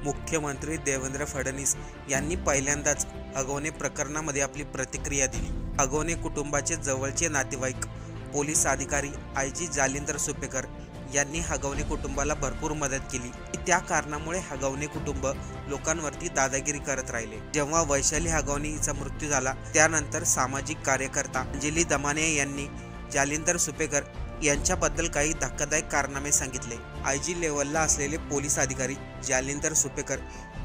मुख्यमंत्री देवेंद्र फडणवीस यांनी पहिल्यांदाच हगवणे प्रकरणामध्ये आपली प्रतिक्रिया दिली। हगवणे कुटुंबाचे जवळचे नातेवाईक पोलीस अधिकारी आयजी जालिंदर सुपेकर यांनी हगवणे कुटुंबाला भरपूर मदत केली। त्या कारणामुळे हगवणे कुटुंब लोकांवरती दादागिरी करत राहिले। जेव्हा वैशाली हगवणेचा मृत्यू झाला त्यानंतर सामाजिक कार्यकर्ता अंजली दमाने यांनी जालिंदर सुपेकर यांच्याबद्दल काही धक्कादायक कारनामे सांगितले। आयजी लेवलला असलेले पोलीस अधिकारी जालिंदर सुपेकर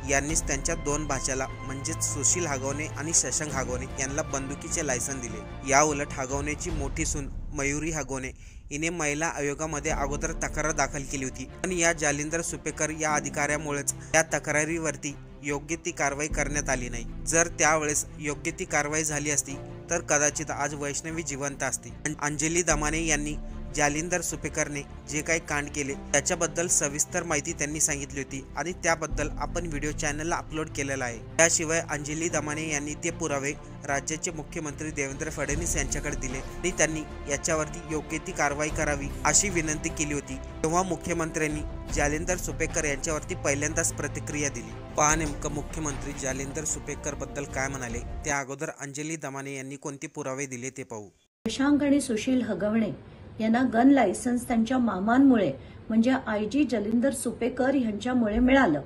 यांनीच त्यांच्या दोन भाच्याला म्हणजेच सुशील हगवणे आणि शशांक हगवणे यांना बंदुकीचे लायसन दिले। या उलट हगवणेची मोठी सून मयुरी हगवणे हिने महिला आयोगामध्ये अगोदर तक्रार दाखल केली होती, पण या जालिंदर सुपेकर या अधिकाऱ्यामुळेच या तक्रारीवरती योग्य ती कारवाई करण्यात आली नाही। जर त्यावेळेस योग्य ती कारवाई झाली असती तर कदाचित आज वैष्णवी जिवंत असती। अंजली दमाने यांनी जालिंदर सुपेकरने जे काही कांड केले त्याच्याबद्दल सविस्तर माहिती त्यांनी सांगितली होती आणि त्याबद्दल आपण व्हिडिओ चॅनलला अपलोड केलेला आहे। त्याशिवाय अंजली दमाने यांनी ते पुरावे राज्याचे मुख्यमंत्री देवेंद्र फडणवीस यांच्याकडे दिले आणि त्यांनी याच्यावरती योग्य ती कारवाई करावी अशी विनंती केली होती। तेव्हा मुख्यमंत्र्यांनी जालिंदर सुपेकर यांच्यावरती पहिल्यांदाच प्रतिक्रिया दिली। पहा नेमकं मुख्यमंत्री जालिंदर सुपेकर बद्दल काय म्हणाले। त्या अगोदर अंजली दमाने यांनी कोणते पुरावे दिले ते पाहू। शशांक आणि सुशील हगवणे यांना गन लायसन्स त्यांच्या मामांमुळे म्हणजे आयजी जालिंदर सुपेकर यांच्यामुळे मिळालं।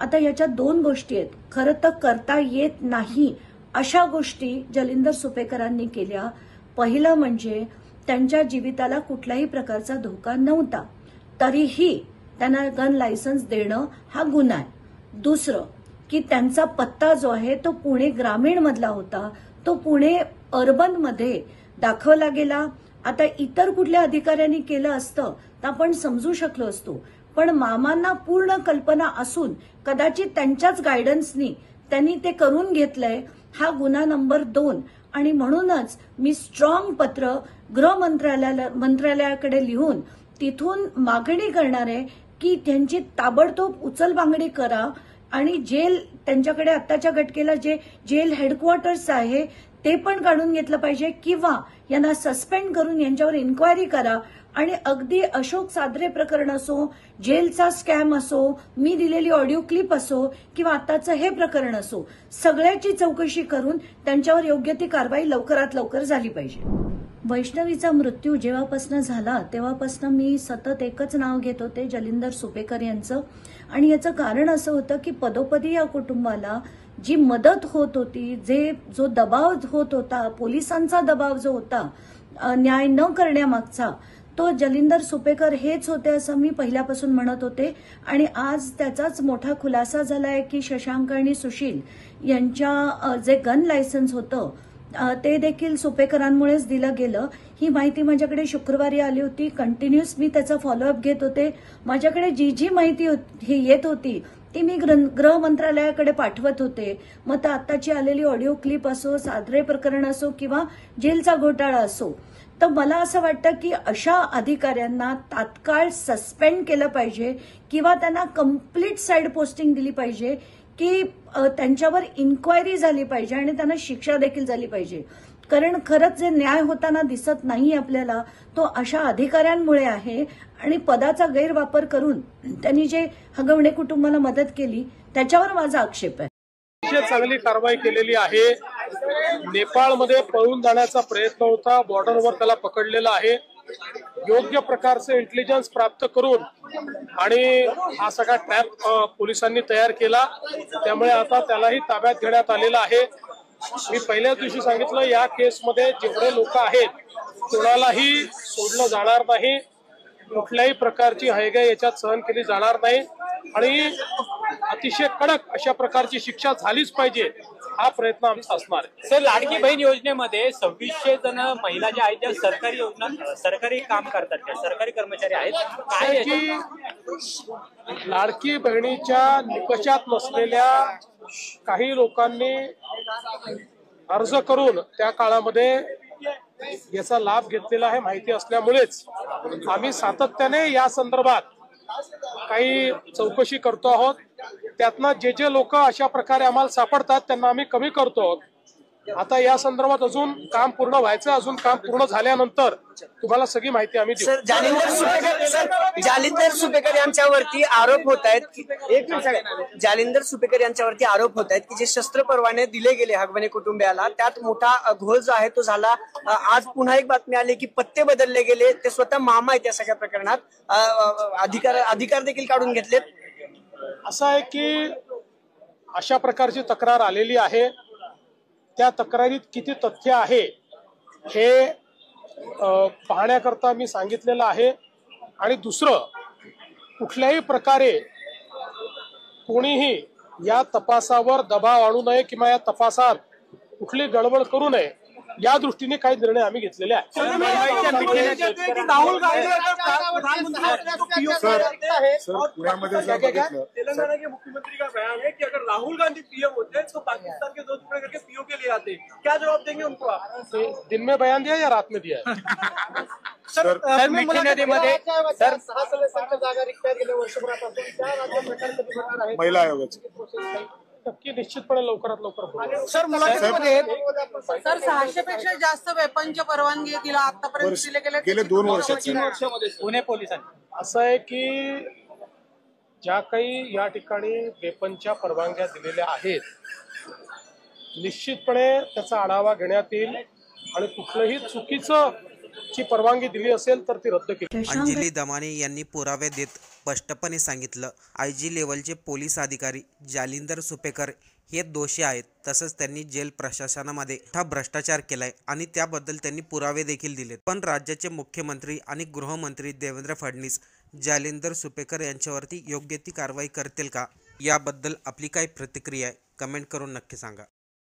आता याच्या दोन गोष्टी आहेत। खरं तर करता येत नाही अशा गोष्टी जालिंदर सुपेकरांनी केल्या। पहिलं म्हणजे त्यांच्या जीविताला कुठल्याही प्रकारचा धोका नव्हता, तरीही त्यांना गन लायसन्स देणं हा गुन्हा आहे। दुसरं की त्यांचा पत्ता जो आहे तो पुणे ग्रामीण मधला होता, तो पुणे अर्बन मध्ये दाखवला गेला। आता इतर कुठल्या अधिकाऱ्यांनी केलं असतं तर आपण समजू शकलो असतो, पण मामांना पूर्ण कल्पना असून कदाचित त्यांच्याच गायडन्सनी त्यांनी ते करून घेतलंय, हा गुन्हा नंबर 2। आणि म्हणूनच मी स्ट्रॉंग पत्र गृह मंत्रालयाकडे लिहून तिथून मागणी करणार आहे की त्यांची ताबडतोब उचलबांगडी करा आणि जेल त्यांच्याकडे आत्ताच्या घटकेला जे जेल हेडक्वार्टर्स आहे ते पण काढून घेतलं पाहिजे किंवा यांना सस्पेंड करून यांच्यावर इन्क्वायरी करा। आणि अगदी अशोक साद्रे प्रकरण असो, जेलचा स्कॅम असो, मी दिलेली ऑडिओ क्लिप असो किंवा आताचं हे प्रकरण असो, सगळ्याची चौकशी करून त्यांच्यावर योग्य ती कारवाई लवकरात लवकर झाली पाहिजे। वैष्णवीचा मृत्यू जेव्हापासून झाला तेव्हापासून मी सतत एकच नाव घेत होते, जालिंदर सुपेकर यांचं। आणि याचं कारण असं होतं की पदोपदी या कुटुंबाला जी मदत होत होती, जो दबाव होत होता, पोलिसांचा दबाव जो होता न्याय न करण्यामागचा, तो जालिंदर सुपेकर हेच होते असं मी पहिल्यापासून म्हणत होते। आणि आज त्याचाच मोठा खुलासा झालाय की शशांक आणि सुशील यांच्या जे गन लायसन्स होतं ते देखील सुपेकरांमुळेच दिलं गेलं। ही माहिती माझ्याकडे शुक्रवारी आली होती। कंटिन्यूस मी त्याचा फॉलोअप घेत होते। माझ्याकडे जी माहिती येत होती ती मी गृह मंत्रालयाकडे पाठवत होते। मग तर आत्ताची आलेली ऑडिओ क्लिप असो, साद्रे प्रकरण असो किंवा जेलचा घोटाळा असो, तर मला असं वाटतं की अशा अधिकाऱ्यांना तात्काळ सस्पेंड केलं पाहिजे किंवा त्यांना कंप्लीट साईड पोस्टिंग दिली पाहिजे की त्यांच्यावर इन्क्वायरी झाली पाहिजे आणि त्यांना शिक्षा देखील झाली पाहिजे। कारण खरंच जे न्याय होताना दिसत नाही आपल्याला तो अशा अधिकाऱ्यांमुळे आहे आणि पदाचा गैरवापर करून त्यांनी जे हगवणे कुटुंबाला मदत केली त्याच्यावर माझा आक्षेप आहे। चांगली कारवाई केलेली आहे। नेपाळमध्ये पळून जाण्याचा प्रयत्न होता, बॉर्डरवर त्याला पकडलेला आहे। योग्य प्रकारचे इंटेलिजन्स प्राप्त करून आणि हा सगळा ट्रॅप पोलिसांनी तयार केला, त्यामुळे आता त्यालाही ताब्यात घेण्यात आलेला आहे। मी पहिल्याच दिवशी सांगितलं या केसमध्ये जेवढे लोक आहेत कोणालाही सोडलं जाणार नाही, कुठल्याही प्रकारची हयगय याच्यात सहन केली जाणार नाही आणि अतिशय कडक अशा प्रकारची शिक्षा झालीच पाहिजे, हा प्रयत्न आमचा असणार आहे। सर, लाडकी बहीण योजनेमध्ये 2600 जण महिला ज्या आहेत त्या सरकारी योजना सरकारी काम करतात, त्या सरकारी कर्मचारी आहेत, काय की लाडकी बहिणीच्या निकषात नसलेल्या काही लोकांनी अर्ज करून त्या काळामध्ये याचा लाभ घेतलेला आहे। माहिती असल्यामुळेच आम्ही सातत्याने या संदर्भात काही चौकशी करतो आहोत। त्यातनं जे लोक अशा प्रकारे आम्हाला सापडतात त्यांना आम्ही कमी करतो आहोत आता या संदर्भात अजून काम पूर्ण व्हायचं, अजून काम पूर्ण झाल्यानंतर तुम्हाला सगळी माहिती आम्ही देऊ. सर जालिंदर सुपेकर यांच्यावरती आरोप होत आहेत की जालिंदर सुपेकर यांच्यावरती आरोप होत आहेत की जे शस्त्र परवाने दिले गेले हगवणे कुटुंबियाला त्यात मोठा घोळ जो आहे तो झाला. आज पुन्हा एक बातमी आली की पत्ते बदलले गेले, ते स्वतः मामा आहेत या सगळ्या प्रकरणात, अधिकार देखील काढून घेतलेत. असं आहे की अशा प्रकारची तक्रार आलेली आहे, त्या तक्रारीत किती तथ्य आहे हे पाहण्याकरता मी सांगितलेलं आहे. आणि दुसरं, कुठल्याही प्रकारे कोणीही या तपासावर दबाव आणू नये किंवा या तपासात कुठली गडबड करू नये या दृष्टीने काही निर्णय आम्ही घेतलेले आहेत. राहुल गांधी तेलंगाना के मुख्यमंत्री का बयान है कि अगर राहुल गांधी पीएम होते हैं तो पाकिस्तान के 2 टुकड़े करके पीओ के लिए आते, क्या जवाब देंगे उनको आप? दिन में बयान दिया या रात में दिया? सर मिठी नदीमध्ये सर 6 सदस्यांच्या जागा रिक्त गेल्या वर्षभरापासून त्या राज्य प्रकार कधी होणार आहे? महिला आयोगाची नक्की निश्चितपणे लवकरात लवकर बोलू. सर मुलाखतीमध्ये सर 600 पेक्षा जास्त वेपनच्या परवानगी दिला आतापर्यंत दिले गेले 2 वर्षात पुणे पोलिसांनी असं आहे की ज्या काही या ठिकाणी वेपनच्या परवानग्या दिलेल्या आहेत निश्चितपणे त्याचा आढावा घेण्यात येईल आणि कुठलंही चुकीचं ची परवानगी दिली असेल तर ती रद्द केली. अंजली दमाने यांनी पुरावे देत स्पष्टपणे सांगितलं, आयजी लेवलचे पोलीस अधिकारी जालिंदर सुपेकर हे दोषी आहेत. तसंच त्यांनी जेल प्रशासनामध्ये मोठा भ्रष्टाचार केलाय आणि त्याबद्दल त्यांनी पुरावे देखील दिलेत. पण राज्याचे मुख्यमंत्री आणि गृहमंत्री देवेंद्र फडणवीस जालिंदर सुपेकर यांच्यावरती योग्य ती कारवाई करतील का, याबद्दल आपली काय प्रतिक्रिया आहे कमेंट करून नक्की सांगा.